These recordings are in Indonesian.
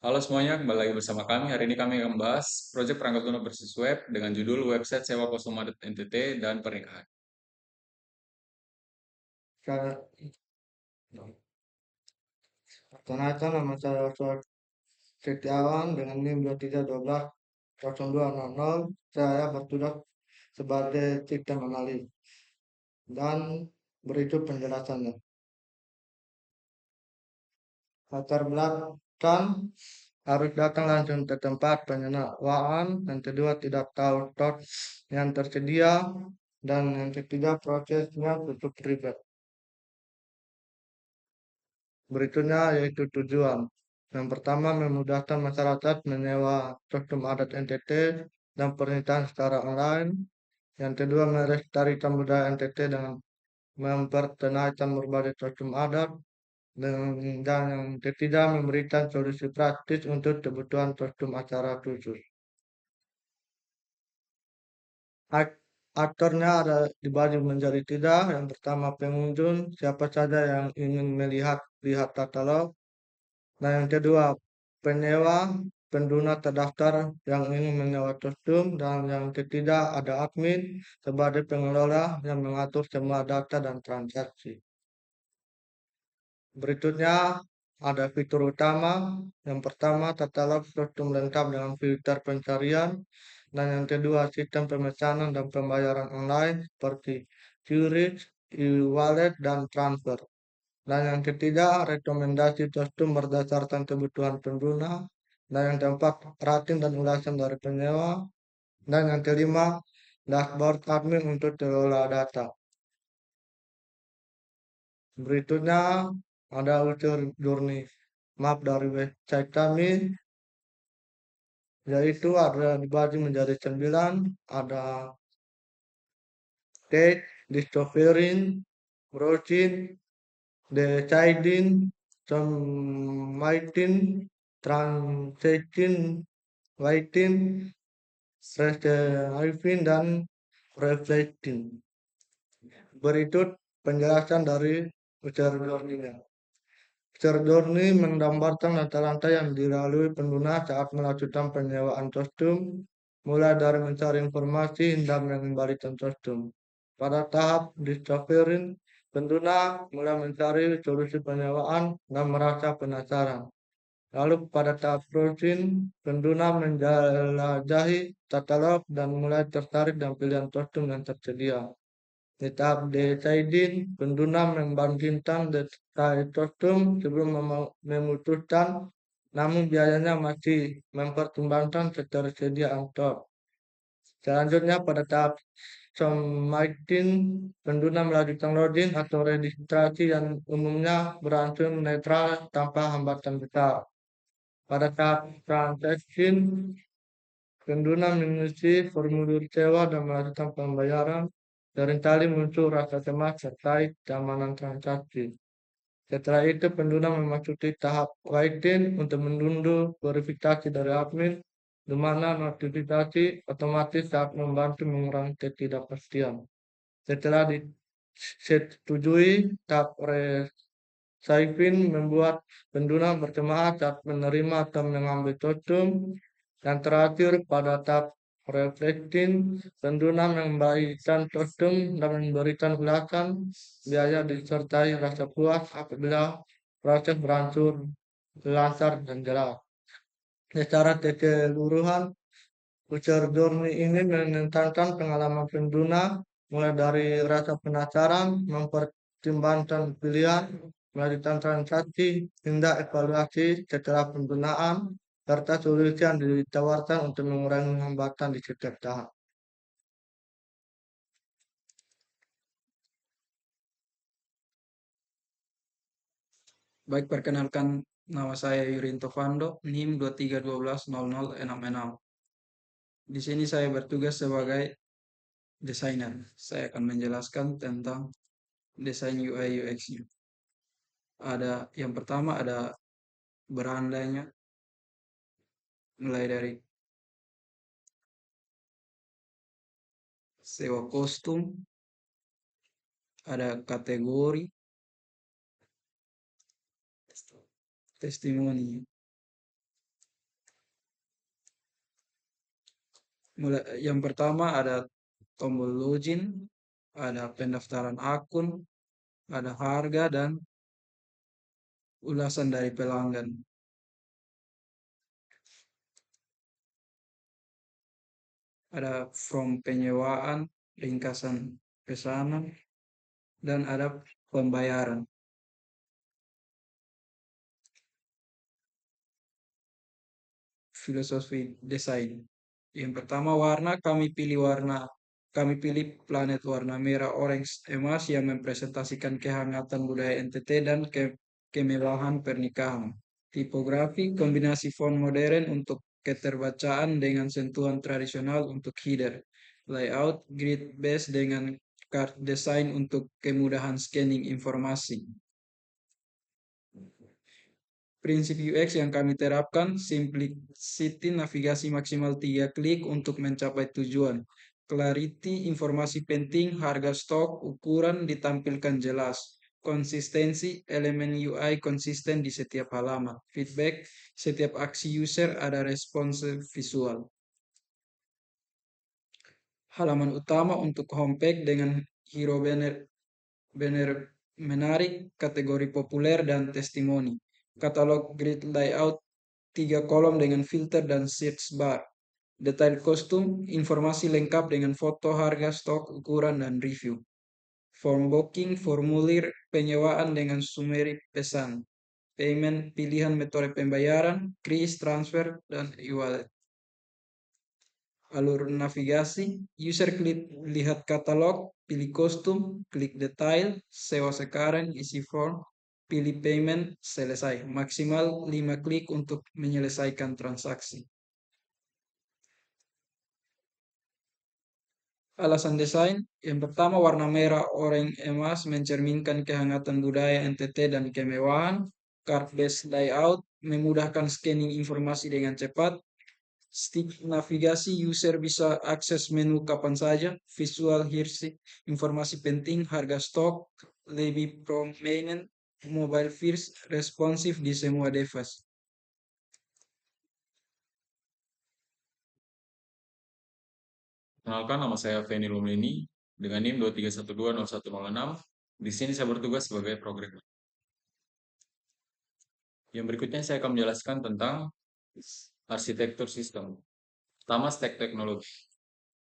Halo semuanya, kembali lagi bersama kami. Hari ini kami akan membahas proyek perangkat lunak berbasis web dengan judul website sewa kostum adat NTT dan pernikahan. Saya perkenalkan nama saya Oswald Setiawan dengan NIM 23120200. Saya bertugas sebagai sistem analis dan berikut penjelasannya. Latar belakang harus datang langsung ke tempat penyewaan. Yang kedua, tidak tahu tot yang tersedia. Dan yang ketiga, prosesnya cukup ribet. Berikutnya yaitu tujuan. Yang pertama, memudahkan masyarakat menyewa kostum adat NTT dan pernikahan secara online. Yang kedua, melestarikan budaya NTT dengan memperkenalkan berbagai kostum adat. Dan yang ketiga, memberikan solusi praktis untuk kebutuhan kostum acara khusus. Ak- Aktornya ada dibagi menjadi tiga. Yang pertama, pengunjung, siapa saja yang ingin lihat katalog. Nah, yang kedua, penyewa, pengguna terdaftar yang ingin menyewa kostum. Dan yang ketiga, ada admin sebagai pengelola yang mengatur semua data dan transaksi. Berikutnya, ada fitur utama. Yang pertama, katalog kostum lengkap dengan filter pencarian. Dan yang kedua, sistem pemesanan dan pembayaran online seperti QRIS, e-wallet, dan transfer. Dan yang ketiga, rekomendasi kostum berdasarkan kebutuhan pengguna. Dan yang keempat, rating dan ulasan dari penyewa. Dan yang kelima, dashboard admin untuk kelola data. Berikutnya, ada unsur journey map dari website kami, yaitu ada dibagi menjadi 9, ada take, discovering, browsing, deciding, submitting, transaction, writing, retrieving, dan reflecting. Berikut penjelasan dari user journey-nya. User journey menggambarkan rantai-rantai yang dilalui pengguna saat melakukan penyewaan kostum, mulai dari mencari informasi hingga mengembalikan kostum. Pada tahap discovering, pengguna mulai mencari solusi penyewaan dan merasa penasaran. Lalu pada tahap browsing, pengguna menjelajahi katalog dan mulai tertarik dengan pilihan kostum yang tersedia. Di tahap deciding, pengguna membandingkan detail kostum sebelum memutuskan, namun biasanya masih mempertimbangkan ketersediaan stok. Selanjutnya pada tahap submitting, pengguna melanjutkan login atau registrasi yang umumnya berangsur netral tanpa hambatan besar. Pada tahap transaction, pengguna mengisi formulir sewa dan melakukan pembayaran. Seringkali muncul rasa cemas terkait keamanan transaksi. Setelah itu, pengguna memasuki tahap waiting untuk menunggu verifikasi dari admin, di mana notifikasi otomatis saat membantu mengurangi ketidakpastian. Setelah disetujui, tahap Saifin membuat pengguna bersemangat saat menerima atau mengambil kostum. Dan terakhir, pada tahap reflecting, pengguna mengembalikan kostum dan memberikan ulasan biaya disertai rasa puas apabila proses beransur lancar dan jelas. Secara keseluruhan, user journey ini menentangkan pengalaman pengguna mulai dari rasa penasaran, mempertimbangkan pilihan, melakukan transaksi, hingga evaluasi setelah penggunaan, serta solusi yang ditawarkan untuk mengurangi hambatan di setiap tahap. Baik, perkenalkan nama saya Yurinto Fando, NIM 23120066. Di sini saya bertugas sebagai desainer. Saya akan menjelaskan tentang desain UI UX-nya. Yang pertama ada berandanya, mulai dari sewa kostum, ada kategori, testimoni, Yang pertama ada tombol login, ada pendaftaran akun, ada harga, dan ulasan dari pelanggan. Ada from penyewaan, ringkasan pesanan, dan ada pembayaran. Filosofi desain. Yang pertama warna, kami pilih planet warna merah orange emas yang mempresentasikan kehangatan budaya NTT dan kemewahan pernikahan. Tipografi, kombinasi font modern untuk keterbacaan dengan sentuhan tradisional untuk header. Layout, grid base dengan card design untuk kemudahan scanning informasi. Prinsip UX yang kami terapkan, simplicity navigasi maksimal 3 klik untuk mencapai tujuan. Clarity, informasi penting, harga stok, ukuran ditampilkan jelas. Konsistensi, elemen UI konsisten di setiap halaman. Feedback, setiap aksi user ada respons visual. Halaman utama untuk homepage dengan hero banner menarik, kategori populer, dan testimoni. Katalog grid layout 3 kolom dengan filter dan search bar. Detail kostum, informasi lengkap dengan foto, harga, stok, ukuran, dan review. Form booking, formulir penyewaan dengan summary pesan. Payment, pilihan metode pembayaran, kris, transfer, dan e-wallet. Alur navigasi, user klik lihat katalog, pilih kostum, klik detail, sewa sekarang, isi form, pilih payment, selesai. Maksimal 5 klik untuk menyelesaikan transaksi. Alasan desain, yang pertama warna merah oranye emas mencerminkan kehangatan budaya NTT dan kemewahan. Card-based layout memudahkan scanning informasi dengan cepat. Stick navigasi, user bisa akses menu kapan saja. Visual hearsay, informasi penting, harga stok, lebih prominent, mobile first, responsif di semua device. Kenalkan, nama saya Feni Lumlini dengan NIM 23120106. Di sini saya bertugas sebagai programmer. Yang berikutnya saya akan menjelaskan tentang arsitektur sistem. Pertama, stack teknologi.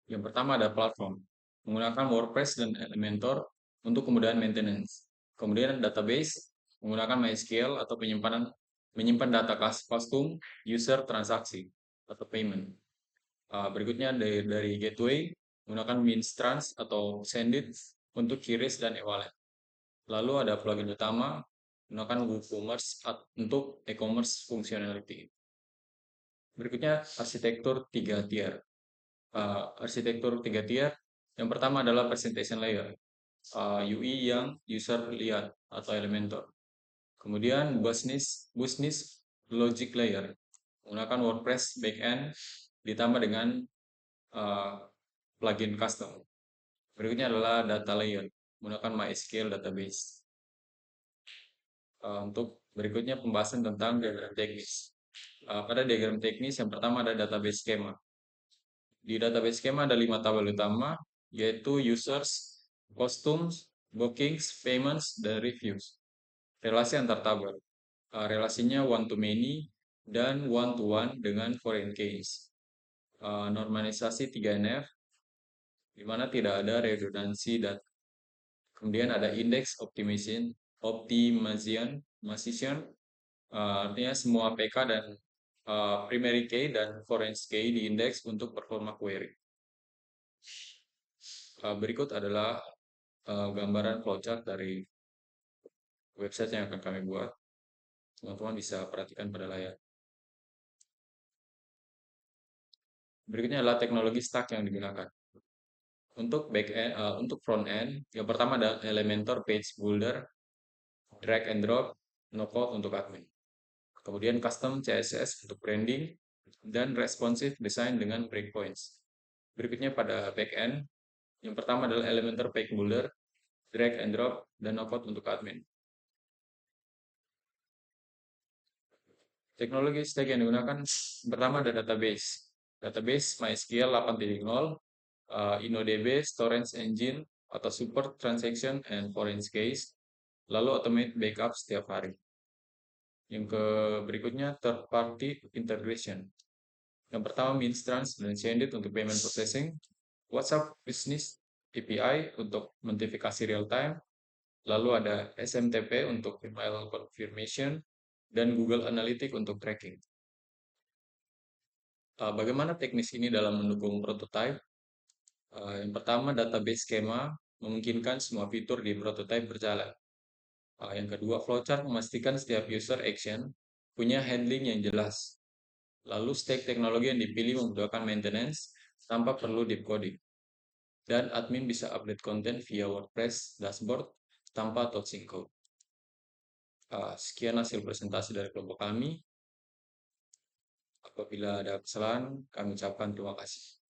Yang pertama ada platform. Menggunakan WordPress dan Elementor untuk kemudahan maintenance. Kemudian database menggunakan MySQL atau menyimpan data kostum, user, transaksi atau payment. Berikutnya dari gateway menggunakan Minstrans atau Sendit untuk QRIS dan e-wallet. Lalu ada plugin utama menggunakan WooCommerce untuk e-commerce functionality. Berikutnya arsitektur 3 tier. Arsitektur 3 tier yang pertama adalah presentation layer, UI yang user lihat atau Elementor. Kemudian business logic layer menggunakan WordPress backend ditambah dengan plugin custom. Berikutnya adalah data layer menggunakan MySQL database. Untuk berikutnya pembahasan tentang diagram teknis. Pada diagram teknis yang pertama ada database schema. Di database schema ada 5 tabel utama, yaitu users, costumes, bookings, payments, dan reviews. Relasi antar tabel. Relasinya one to many dan one to one dengan foreign keys. Normalisasi 3NF, di mana tidak ada redundansi dan kemudian ada index optimization, artinya semua PK dan primary key dan foreign key diindeks untuk performa query. Berikut adalah gambaran flowchart dari website yang akan kami buat. Teman-teman bisa perhatikan pada layar. Berikutnya adalah teknologi stack yang digunakan. Untuk front end, yang pertama ada Elementor Page Builder, drag and drop, no code untuk admin. Kemudian custom CSS untuk branding dan responsive design dengan breakpoints. Berikutnya pada backend, yang pertama adalah Elementor Page Builder, drag and drop, dan no code untuk admin. Teknologi stack yang digunakan pertama ada database. database MySQL 8.0, InnoDB, Storage Engine, atau support transaction and foreign case, lalu automate backup setiap hari. Yang berikutnya third party integration. Yang pertama Minstrans dan Sendit untuk payment processing, WhatsApp Business API untuk notifikasi real time, lalu ada SMTP untuk email confirmation, dan Google Analytics untuk tracking. Bagaimana teknis ini dalam mendukung prototype? Yang pertama, database skema memungkinkan semua fitur di prototype berjalan. Yang kedua, flowchart memastikan setiap user action punya handling yang jelas. Lalu, stack teknologi yang dipilih memudahkan maintenance tanpa perlu deep coding. Dan admin bisa update konten via WordPress dashboard tanpa touching code. Sekian hasil presentasi dari kelompok kami. Apabila ada kesalahan, kami ucapkan terima kasih.